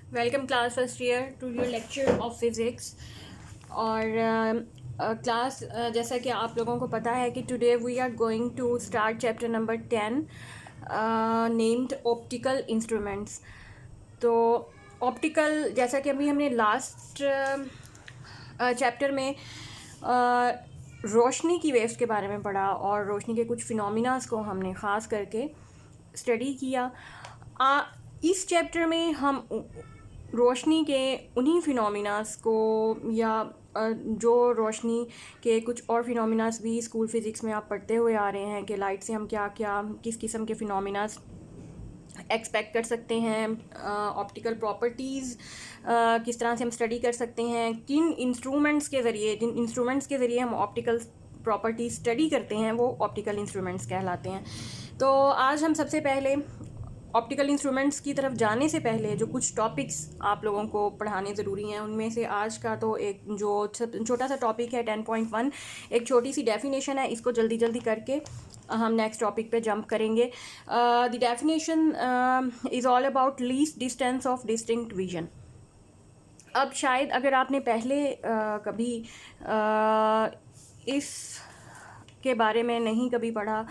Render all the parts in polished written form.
Welcome class first year to your lecture of physics. और class जैसा कि आप लोगों को पता है कि today we are going to start chapter number 10 named optical instruments. तो ऑप्टिकल, जैसा कि अभी हमने लास्ट चैप्टर में रोशनी की वेव्स के बारे में पढ़ा और रोशनी के कुछ फिनोमिनास को हमने ख़ास करके स्टडी किया। इस चैप्टर में हम रोशनी के उन्हीं फिनोमिनास को या जो रोशनी के कुछ और फिनोमिनास भी स्कूल फिज़िक्स में आप पढ़ते हुए आ रहे हैं कि लाइट से हम क्या क्या किस किस्म के फिनोमिनास एक्सपेक्ट कर सकते हैं, ऑप्टिकल प्रॉपर्टीज़ किस तरह से हम स्टडी कर सकते हैं, जिन इंस्ट्रूमेंट्स के ज़रिए हम ऑप्टिकल प्रॉपर्टीज़ स्टडी करते हैं वो ऑप्टिकल इंस्ट्रूमेंट्स कहलाते हैं। तो आज हम सबसे पहले ऑप्टिकल इंस्ट्रूमेंट्स की तरफ जाने से पहले जो कुछ टॉपिक्स आप लोगों को पढ़ाने ज़रूरी हैं उनमें से आज का तो एक जो छोटा सा टॉपिक है 10.1, एक छोटी सी डेफिनेशन है, इसको जल्दी जल्दी करके हम नेक्स्ट टॉपिक पे जंप करेंगे। The definition is all about least distance of distinct vision. अब शायद अगर आपने पहले कभी इस के बारे में नहीं कभी पढ़ा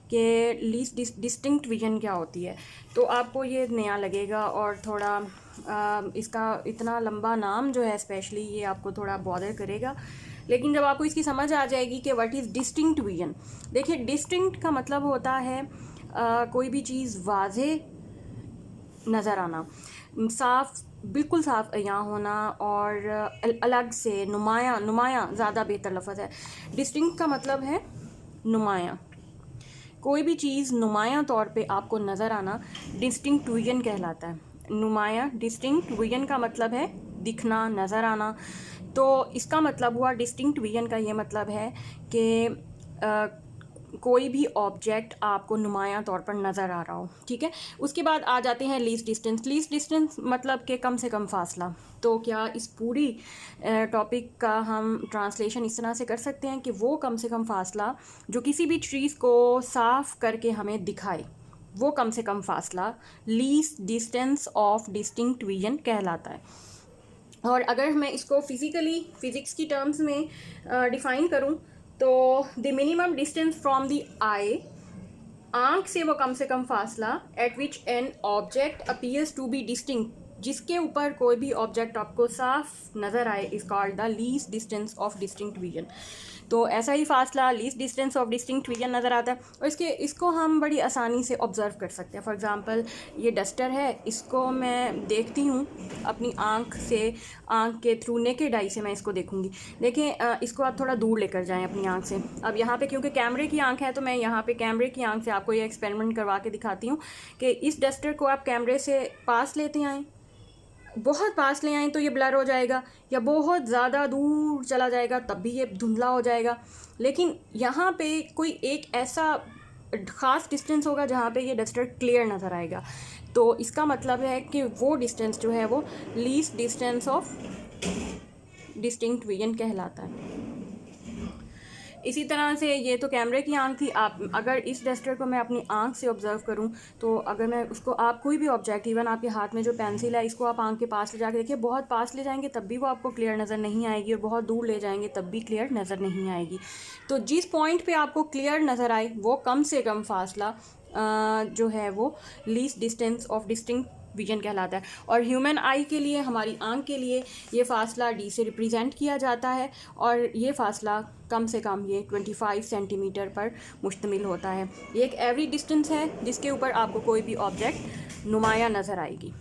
कि लीस्ट डिस्टिंक्ट विजन क्या होती है, तो आपको ये नया लगेगा और थोड़ा इसका इतना लंबा नाम जो है स्पेशली ये आपको थोड़ा बॉदर करेगा। लेकिन जब आपको इसकी समझ आ जाएगी कि व्हाट इज़ डिस्टिंक्ट विजन। देखिए, डिस्टिंक्ट का मतलब होता है कोई भी चीज़ वाज़े नज़र आना, साफ, बिल्कुल साफ अयां होना और अलग से नुमायाँ ज़्यादा बेहतर लफ्ज़ है। डिस्टिंक्ट का मतलब है नुमायाँ, कोई भी चीज़ नुमायाँ तौर पे आपको नज़र आना डिस्टिंक्ट विजन कहलाता है। नुमायाँ, डिस्टिंक्ट विजन का मतलब है दिखना, नज़र आना। तो इसका मतलब हुआ डिस्टिंक्ट विजन का ये मतलब है कि कोई भी ऑब्जेक्ट आपको नुमायाँ तौर पर नज़र आ रहा हो, ठीक है। उसके बाद आ जाते हैं लीस्ट डिस्टेंस। लीस्ट डिस्टेंस मतलब कि कम से कम फासला। तो क्या इस पूरी टॉपिक का हम ट्रांसलेशन इस तरह से कर सकते हैं कि वो कम से कम फासला जो किसी भी चीज़ को साफ करके हमें दिखाए, वो कम से कम फासला least distance of distinct vision कहलाता है। और अगर मैं इसको फिज़िक्स की टर्म्स में डिफ़ाइन करूँ तो the minimum distance from the eye, आँख से वो कम से कम फासला at which an object appears to be distinct, जिसके ऊपर कोई भी ऑब्जेक्ट आपको साफ नज़र आए, is called the least distance of distinct vision. तो ऐसा ही फासला least distance of distinct vision नज़र आता है और इसको हम बड़ी आसानी से ऑब्ज़र्व कर सकते हैं। फॉर एग्ज़ाम्पल, ये डस्टर है, इसको मैं देखती हूँ अपनी आँख से, आँख के थ्रू नेकेड आई से मैं इसको देखूँगी। देखें, इसको आप थोड़ा दूर लेकर जाएं अपनी आँख से। अब यहाँ पे क्योंकि कैमरे की आँख है तो मैं यहाँ पे कैमरे की आँख से आपको ये एक्सपेरिमेंट करवा के दिखाती हूँ कि इस डस्टर को आप कैमरे से पास लेते आएँ, बहुत पास ले आएँ तो ये ब्लर हो जाएगा, या बहुत ज़्यादा दूर चला जाएगा तब भी ये धुंधला हो जाएगा। लेकिन यहाँ पे कोई एक ऐसा ख़ास डिस्टेंस होगा जहाँ पे ये डस्टर क्लियर नज़र आएगा। तो इसका मतलब है कि वो डिस्टेंस जो है वो least distance of distinct vision कहलाता है। इसी तरह से ये तो कैमरे की आँख थी। आप अगर इस डस्टर को मैं अपनी आँख से ऑब्ज़र्व करूँ तो अगर मैं उसको, आप कोई भी ऑब्जेक्ट, इवन आपके हाथ में जो पेंसिल है, इसको आप आँख के पास ले जाके देखिए, बहुत पास ले जाएंगे तब भी वो आपको क्लियर नज़र नहीं आएगी और बहुत दूर ले जाएंगे तब भी क्लियर नज़र नहीं आएगी। तो जिस पॉइंट पे आपको क्लियर नज़र आए वो कम से कम फासला जो है वो least distance of distinct vision कहलाता है। और ह्यूमन आई के लिए, हमारी आँख के लिए, ये फ़ासला डी से रिप्रेजेंट किया जाता है और ये फ़ासला कम से कम ये 25 सेंटीमीटर पर मुश्तमिल होता है। ये एक एवरेज डिस्टेंस है जिसके ऊपर आपको कोई भी ऑब्जेक्ट नुमाया नज़र आएगी।